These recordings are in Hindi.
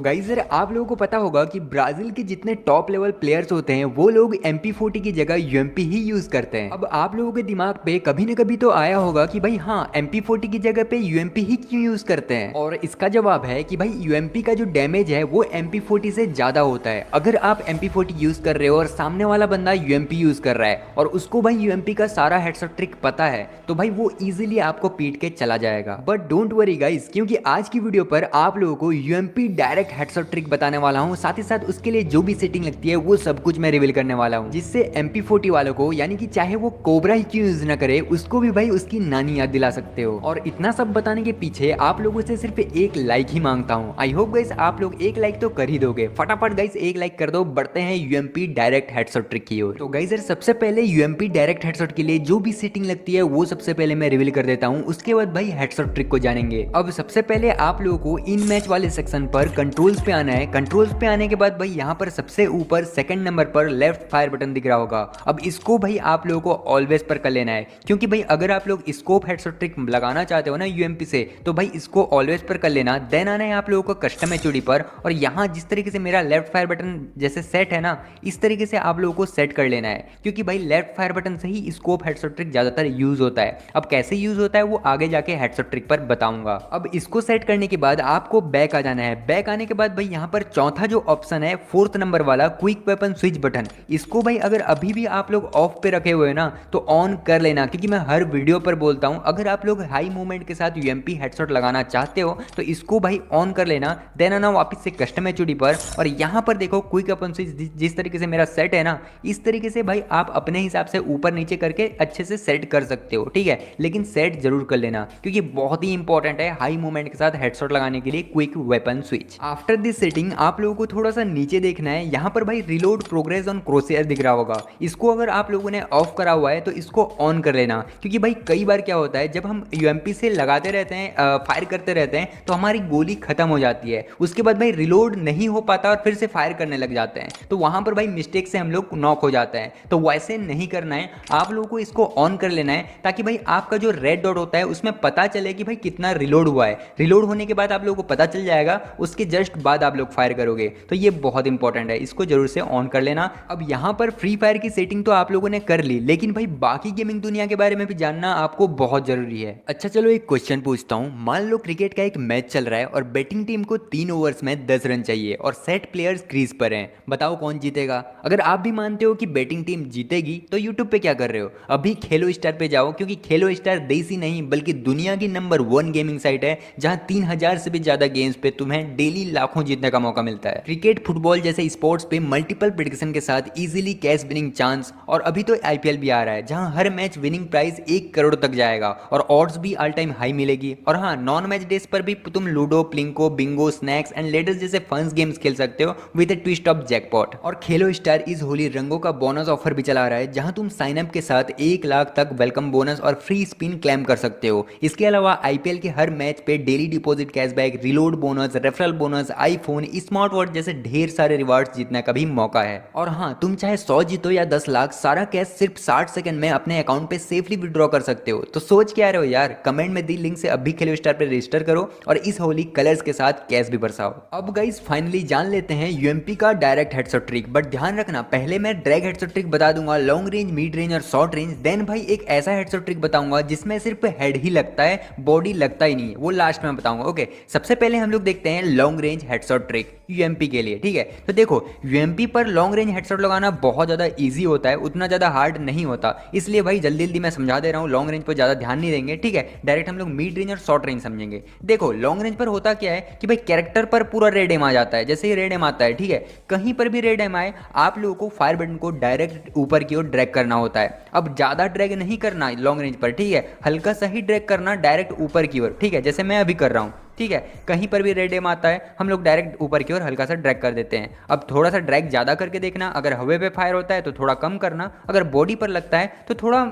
गाइस यार आप लोगों को पता होगा कि ब्राजील के जितने टॉप लेवल प्लेयर्स होते हैं वो लोग MP40 की जगह यूएमपी ही यूज करते हैं। अब आप लोगों के दिमाग पे कभी न कभी तो आया होगा कि भाई हाँ MP40 की जगह पे यूएमपी ही क्यों यूज करते हैं, और इसका जवाब है कि भाई यूएमपी का जो डैमेज है वो MP40 से ज्यादा होता है। अगर आप MP40 यूज कर रहे हो और सामने वाला बंदा यूएमपी यूज कर रहा है और उसको भाई यूएमपी का सारा हेडशॉट ट्रिक पता है तो भाई वो इजीली आपको पीट के चला जाएगा। बट डोंट वरी गाइस, क्योंकि आज की वीडियो पर आप लोगों को यूएमपी डायरेक्ट हेडशॉट ट्रिक बताने वाला हूं, साथ ही साथ उसके लिए जो भी सेटिंग लगती है वो सब कुछ मैं रिवील करने वाला हूं, जिससे MP40 वालों को यानी कि चाहे वो कोबरा ही क्यों यूज ना करे उसको भी भाई उसकी नानी याद दिला सकते हो। और इतना सब बताने के पीछे आप लोगों से सिर्फ एक लाइक ही मांगता हूं। आई होप गाइस आप लोग एक लाइक तो कर ही दोगे। फटाफट गाइस एक लाइक कर दो, बढ़ते हैं यूएमपी डायरेक्ट हेडशॉट ट्रिक की ओर। तो गाइस यार सबसे पहले यूएमपी डायरेक्ट हेडशॉट के लिए जो भी सेटिंग लगती है वो सबसे पहले मैं रिवील कर देता हूं, उसके बाद भाई हेडशॉट ट्रिक को जानेंगे। अब सबसे पहले आप लोगों को इन मैच वाले सेक्शन पर कंट्रोल्स पे आना है। कंट्रोल्स पे आने के बाद भाई यहाँ पर सबसे ऊपर सेकंड नंबर पर लेफ्ट फायर बटन दिख रहा होगा। अब इसको भाई आप लोगों को ऑलवेज पर कर लेना है, क्योंकि भाई अगर आप लोग स्कोप हेडशॉट ट्रिक लगाना चाहते हो ना यूएमपी से तो भाई इसको ऑलवेज पर कर लेना। देन आना है आप लोगों को कस्टम एचओडी पर, और यहाँ जिस तरीके से मेरा लेफ्ट फायर बटन जैसे सेट है ना इस तरीके से आप लोगों को सेट कर लेना है, क्योंकि भाई लेफ्ट फायर बटन से ही स्कोप हेडशॉट ट्रिक ज्यादातर यूज होता है। अब कैसे यूज होता है वो आगे जाके हेडशॉट ट्रिक पर बताऊंगा। अब इसको सेट करने के बाद आपको बैक आ जाना है। बैक आने के बाद भाई यहाँ पर चौथा जो ऑप्शन है फोर्थ नंबर वाला क्विक वेपन स्विच बटन, इसको भाई अगर अभी भी आप लोग ऑफ पे रखे हुए ना तो ऑन कर लेना, क्योंकि मैं हर वीडियो पर बोलता हूँ अगर आप लोग हाई मूवमेंट के साथ यूएमपी हेडशॉट लगाना चाहते हो तो इसको भाई ऑन कर लेना। देन आना वापस से कस्टम एचओडी पर, और यहाँ पर देखो क्विक वेपन स्विच जिस तरीके से मेरा सेट है ना इस तरीके से भाई आप अपने हिसाब से ऊपर नीचे करके अच्छे से सेट कर सकते हो, ठीक है। लेकिन सेट जरूर कर लेना क्योंकि बहुत ही इंपॉर्टेंट है हाई मूवमेंट के साथ हेडशॉट लगाने के लिए quick weapon switch. After this setting आप लोगों को थोड़ा सा नीचे देखना है, यहाँ पर भाई रिलोड प्रोग्रेस ऑन क्रोसहेयर दिख रहा होगा। इसको अगर आप लोगों ने ऑफ करा हुआ है तो इसको ऑन कर लेना, क्योंकि भाई कई बार क्या होता है जब हम यूएमपी से लगाते रहते हैं फायर करते रहते हैं तो हमारी गोली खत्म हो जाती है, उसके बाद भाई रिलोड नहीं हो पाता और फिर से फायर करने लग जाते हैं, तो वहां पर भाई मिस्टेक से हम लोग नॉक हो जाते हैं। तो वैसे नहीं करना है, आप लोगों को इसको ऑन कर लेना है ताकि भाई आपका जो रेड डॉट होता है उसमें पता चले कि भाई कितना रिलोड हुआ है। रिलोड होने के बाद आप लोगों को पता चल जाएगा, उसके जस्ट बाद आप लोग फायर करोगे, तो ये बहुत इंपॉर्टेंट है, इसको जरूर से ऑन कर लेना। अब यहाँ पर फ्री फायर की सेटिंग तो आप लोगों ने कर ली, लेकिन भाई बाकी गेमिंग दुनिया के बारे में भी जानना आपको बहुत जरूरी है। अच्छा चलो एक क्वेश्चन पूछता हूँ, मान लो क्रिकेट का एक मैच चल रहा है और बैटिंग टीम को 3 ओवर्स में 10 रन चाहिए और सेट प्लेयर्स क्रीज पर हैं, बताओ कौन जीतेगा? अगर आप भी मानते हो कि बैटिंग टीम जीतेगी तो यूट्यूब पे क्या कर रहे हो, अभी खेलो स्टार पे जाओ, क्योंकि खेलो स्टार देसी नहीं बल्कि दुनिया की नंबर 1 गेमिंग साइट है जहां 3000 से भी ज्यादा गेम्स पे तुम्हें डेली लाखों जीतने का मौका मिलता है। क्रिकेट फुटबॉल जैसे स्पोर्ट्स पे मल्टीपल प्रेडिक्शन के साथ इजीली कैश विनिंग चांस, और अभी तो आईपीएल भी आ रहा है जहां हर मैच विनिंग प्राइस 1 करोड़ तक जाएगा और ऑड्स भी ऑल टाइम हाई मिलेगी। और हाँ, नॉन मैच डेज पर भी तुम Ludo, Plinko, bingo, snakes and ladders जैसे फंस गेम्स खेल सकते हो with a twist of jackpot. और खेलो स्टार इस होली रंगों का बोनस ऑफर भी चला रहा है जहां तुम साइन अप के साथ 1 लाख तक वेलकम बोनस और फ्री स्पिन क्लेम कर सकते हो। इसके अलावा आईपीएल के हर मैच पे daily deposit cashback, reload bonus, referral bonus, iPhone, smart watch जैसे ढेर सारे रिवार्ड्स जीतने का भी मौका है। और हाँ, तुम चाहे 100 जीतो या 10 लाख, सारा कैश सिर्फ 60 सेकंड में अपने अकाउंट पे सेफली विड्रॉ कर सकते हो। तो सोच क्या रहे हो यार, कमेंट में दी लिंक से अभी खेलो स्टार पे रजिस्टर करो और इस होली कलर्स के साथ कैश भी बरसाओ। अब गाइस फाइनली जान लेते हैं यूएमपी का डायरेक्ट हेडशॉट ट्रिक, बट ध्यान रखना पहले मैं ड्रैग हेडशॉट ट्रिक बता दूंगा, लॉन्ग रेंज, मिड रेंज और शॉर्ट रेंज। देन भाई एक ऐसा हेडशॉट ट्रिक बताऊंगा जिसमें सिर्फ हेड ही लगता है, बॉडी लगता ही नहीं है, वो लास्ट में बताऊंगा। ओके, सबसे पहले हम लोग देखते हैं long range headshot trick UMP के लिए, ठीक है। तो देखो यूएमपी पर लॉन्ग रेंज हेडशॉट लगाना बहुत ज्यादा इजी होता है, उतना ज्यादा हार्ड नहीं होता, इसलिए भाई जल्दी जल्दी मैं समझा दे रहा हूँ। लॉन्ग रेंज पर ज्यादा ध्यान नहीं देंगे, ठीक है, डायरेक्ट हम लोग मिड रेंज और शॉर्ट रेंज समझेंगे। देखो लॉन्ग रेंज पर होता क्या है कि भाई कैरेक्टर पर पूरा रेड एम आ जाता है, जैसे ही रेड एम आता है, ठीक है, कहीं पर भी रेड एम आए आप लोगों को फायर बटन को डायरेक्ट ऊपर की ओर ड्रैग करना होता है। अब ज्यादा ड्रैग नहीं करना लॉन्ग रेंज पर, ठीक है, हल्का सा ही ड्रैग करना डायरेक्ट ऊपर की ओर, ठीक है, जैसे मैं अभी कर रहा हूँ, ठीक है। कहीं पर भी रेड एम आता है हम लोग डायरेक्ट ऊपर की ओर हल्का सा ड्रैग कर देते हैं। अब थोड़ा सा ड्रैग ज्यादा करके देखना, अगर हवे पे फायर होता है तो थोड़ा कम करना, अगर बॉडी पर लगता है तो थोड़ा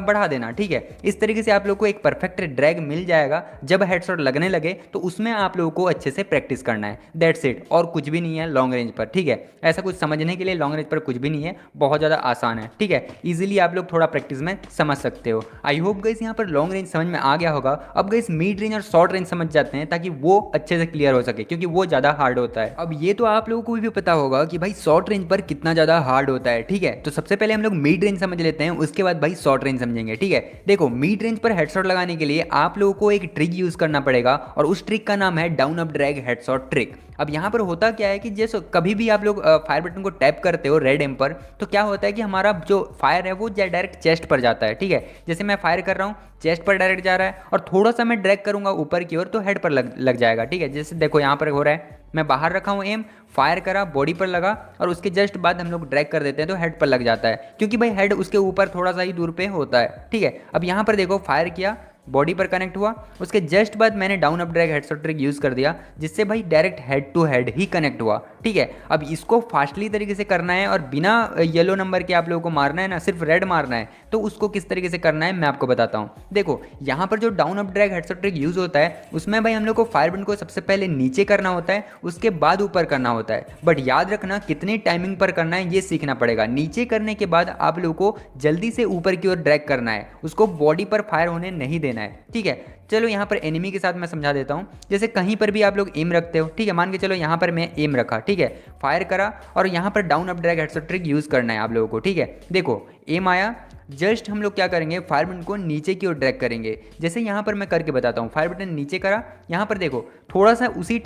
बढ़ा देना, ठीक है। इस तरीके से आप लोग को एक परफेक्ट ड्रैग मिल जाएगा। जब हेडशॉट लगने लगे तो उसमें आप लोगों को अच्छे से प्रैक्टिस करना है, दैट्स इट, और कुछ भी नहीं है लॉन्ग रेंज पर, ठीक है। ऐसा कुछ समझने के लिए लॉन्ग रेंज पर कुछ भी नहीं है, बहुत ज़्यादा आसान है, ठीक है, इजीली आप लोग थोड़ा प्रैक्टिस में समझ सकते हो। आई होप गाइस यहाँ पर लॉन्ग रेंज समझ में आ गया होगा। अब गाइस मिड रेंज और शॉर्ट रेंज समझ जाते हैं ताकि वो अच्छे से क्लियर हो सके, क्योंकि वो ज़्यादा हार्ड होता है। है। अब ये तो आप लोगों को भी पता होगा कि भाई शॉर्ट रेंज पर कितना ज़्यादा हार्ड होता है, ठीक है। तो सबसे पहले हम लोग मिड रेंज समझ लेते हैं, उसके बाद भाई शॉर्ट रेंज समझेंगे, ठीक है। देखो मिड रेंज पर हेडशॉट लगाने के लिए आप लोगों को एक ट्रिक यूज़ करना पड़ेगा और उस ट्रिक का नाम है down up drag headshot trick. अब यहाँ पर होता क्या है कि जैसे कभी भी आप लोग फायर बटन को टैप करते हो रेड एम पर, तो क्या होता है कि हमारा जो फायर है वो डायरेक्ट चेस्ट पर जाता है, ठीक है। जैसे मैं फायर कर रहा हूँ, चेस्ट पर डायरेक्ट जा रहा है, और थोड़ा सा मैं ड्रैग करूंगा ऊपर की ओर तो हेड पर लग जाएगा, ठीक है। जैसे देखो यहाँ पर हो रहा है, मैं बाहर रखा हूँ एम, फायर करा, बॉडी पर लगा, और उसके जस्ट बाद हम लोग ड्रैग कर देते हैं तो हेड पर लग जाता है, क्योंकि भाई हेड उसके ऊपर थोड़ा सा ही दूर पे होता है, ठीक है। अब यहाँ पर देखो फायर किया, बॉडी पर कनेक्ट हुआ, उसके जस्ट बाद मैंने down up drag headshot trick use कर दिया, जिससे भाई डायरेक्ट हेड टू हेड ही कनेक्ट हुआ, ठीक है। अब इसको फास्टली तरीके से करना है और बिना येलो नंबर के आप लोगों को मारना है ना, सिर्फ रेड मारना है, तो उसको किस तरीके से करना है मैं आपको बताता हूँ। देखो यहाँ पर जो down up drag headshot trick use होता है, उसमें भाई हम लोग को फायर बटन को सबसे पहले नीचे करना होता है, उसके बाद ऊपर करना होता है। बट याद रखना कितने टाइमिंग पर करना है ये सीखना पड़ेगा। नीचे करने के बाद आप लोगों को जल्दी से ऊपर की ओर ड्रैग करना है, उसको बॉडी पर फायर होने नहीं देना है, ठीक है। चलो यहाँ पर एनिमी के साथ मैं समझा देता हूँ। जैसे कहीं पर भी आप लोग एम रखते हो, ठीक है, मान के चलो यहाँ पर मैं एम रखा, ठीक है, फायर करा, और यहाँ पर down up drag headshot trick use करना है आप लोगों को, ठीक है। देखो एम आया, जस्ट हम लोग क्या करेंगे, फायर बटन को नीचे की ओर ड्रैग करेंगे। जैसे यहाँ पर मैं करके बताता हूँ, फायर बटन नीचे करा, यहाँ पर देखो थोड़ा सा उसी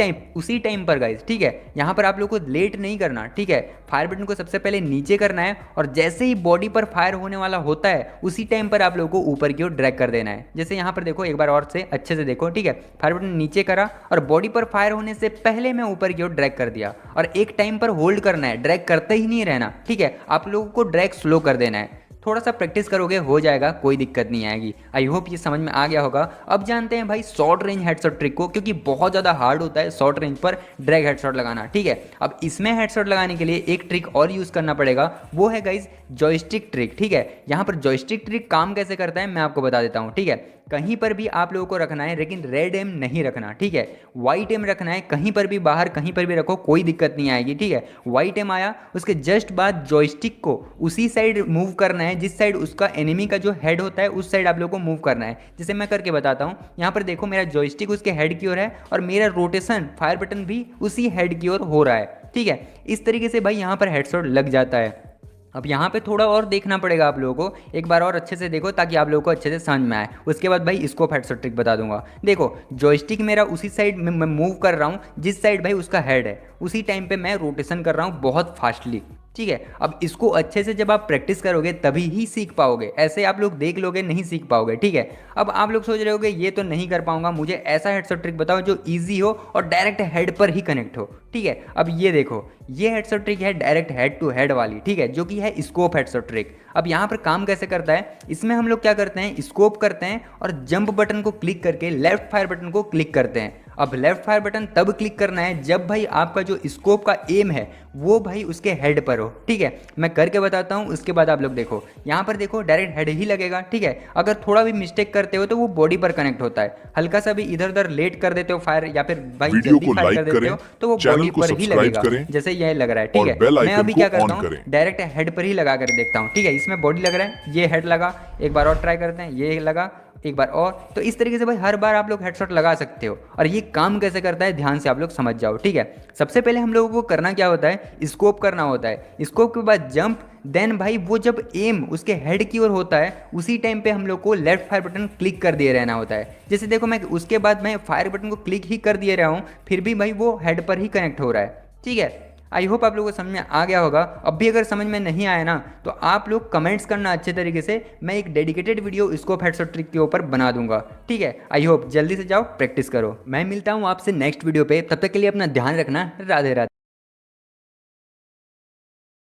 टाइम पर गाइस, ठीक है, यहाँ पर आप लोग को लेट नहीं करना, ठीक है। फायर बटन को सबसे पहले नीचे करना है, और जैसे ही बॉडी पर फायर होने वाला होता है उसी टाइम पर आप लोगों को ऊपर की ओर ड्रैग कर देना है। जैसे यहाँ पर देखो एक बार और से अच्छे से देखो, ठीक है, फायर बटन नीचे करा और बॉडी पर फायर होने से पहले मैं ऊपर की ओर ड्रैग कर दिया, और एक टाइम पर होल्ड करना है, ड्रैग करते ही नहीं रहना, ठीक है। आप लोगों को ड्रैग स्लो कर देना है, थोड़ा सा प्रैक्टिस करोगे हो जाएगा, कोई दिक्कत नहीं आएगी। आई होप ये समझ में आ गया होगा। अब जानते हैं भाई शॉर्ट रेंज हेडशॉट ट्रिक को, क्योंकि बहुत ज़्यादा हार्ड होता है शॉर्ट रेंज पर ड्रैग हेडशॉट लगाना, ठीक है। अब इसमें हेडशॉट लगाने के लिए एक ट्रिक और यूज़ करना पड़ेगा, वो है गाइज जॉयस्टिक ट्रिक, ठीक है। यहाँ पर जॉयस्टिक ट्रिक काम कैसे करता है मैं आपको बता देता हूँ, ठीक है। कहीं पर भी आप लोगों को रखना है, लेकिन रेड एम नहीं रखना, ठीक है, वाइट एम रखना है। कहीं पर भी बाहर कहीं पर भी रखो, कोई दिक्कत नहीं आएगी, ठीक है। वाइट एम आया, उसके जस्ट बाद जॉयस्टिक को उसी साइड मूव करना है जिस साइड उसका एनिमी का जो हेड होता है, उस साइड आप लोगों को मूव करना है। जैसे मैं करके बताता हूँ, यहाँ पर देखो मेरा जॉयस्टिक उसके हेड की ओर है, और मेरा रोटेशन फायर बटन भी उसी हेड की ओर हो रहा है, ठीक है। इस तरीके से भाई यहाँ पर हेडशॉट लग जाता है। अब यहाँ पे थोड़ा और देखना पड़ेगा आप लोगों को, एक बार और अच्छे से देखो ताकि आप लोगों को अच्छे से समझ में आए। उसके बाद भाई स्कोप हेडशॉट ट्रिक बता दूंगा। देखो जॉयस्टिक मेरा उसी साइड में मैं मूव कर रहा हूँ जिस साइड भाई उसका हेड है, उसी टाइम पे मैं रोटेशन कर रहा हूँ बहुत फास्टली, ठीक है। अब इसको अच्छे से जब आप प्रैक्टिस करोगे तभी ही सीख पाओगे, ऐसे आप लोग देख लोगे नहीं सीख पाओगे, ठीक है। अब आप लोग सोच रहे होगे ये तो नहीं कर पाऊंगा, मुझे ऐसा हेडशॉट ट्रिक बताओ जो इजी हो और डायरेक्ट हेड पर ही कनेक्ट हो, ठीक है। अब ये देखो ये हेडशॉट ट्रिक है डायरेक्ट हेड टू हेड वाली, ठीक है, जो कि है स्कोप हेडशॉट ट्रिक। अब यहाँ पर काम कैसे करता है, इसमें हम लोग क्या करते हैं, स्कोप करते हैं और जंप बटन को क्लिक करके लेफ्ट फायर बटन को क्लिक करते हैं। अब लेफ्ट फायर बटन तब क्लिक करना है जब भाई आपका जो स्कोप का एम है वो भाई उसके हेड पर हो, ठीक है। मैं करके बताता हूँ, उसके बाद आप लोग देखो, यहाँ पर देखो डायरेक्ट हेड ही लगेगा, ठीक है। अगर थोड़ा भी मिस्टेक करते हो तो वो बॉडी पर कनेक्ट होता है, हल्का सा भी इधर उधर लेट कर देते हो फायर या फिर भाई जल्दी फायर कर देते हो तो वो बॉडी पर ही लगेगा, जैसे ये लग रहा है, ठीक है। मैं अभी क्या करता हूँ, डायरेक्ट हेड पर ही लगा कर देखता हूँ, ठीक है। इसमें बॉडी लग रहा है, ये हेड लगा, एक बार और ट्राई करते हैं, ये लगा एक बार और। तो इस तरीके से भाई हर बार आप लोग हेडशॉट लगा सकते हो। और ये काम कैसे करता है ध्यान से आप लोग समझ जाओ, ठीक है। सबसे पहले हम लोगों को करना क्या होता है, स्कोप करना होता है, स्कोप के बाद जंप, देन भाई वो जब एम उसके हेड की ओर होता है उसी टाइम पे हम लोग को लेफ्ट फायर बटन क्लिक कर दिए रहना होता है। जैसे देखो मैं उसके बाद मैं फायर बटन को क्लिक ही कर दिए रहा हूँ, फिर भी भाई वो हेड पर ही कनेक्ट हो रहा है, ठीक है। आई होप आप लोगों को समझ में आ गया होगा। अब भी अगर समझ में नहीं आया ना तो आप लोग कमेंट्स करना अच्छे तरीके से, मैं एक dedicated video scope headshot trick के ऊपर बना दूंगा, ठीक है। आई होप जल्दी से जाओ प्रैक्टिस करो। मैं मिलता हूँ आपसे नेक्स्ट वीडियो पे, तब तक के लिए अपना ध्यान रखना। राधे राधे।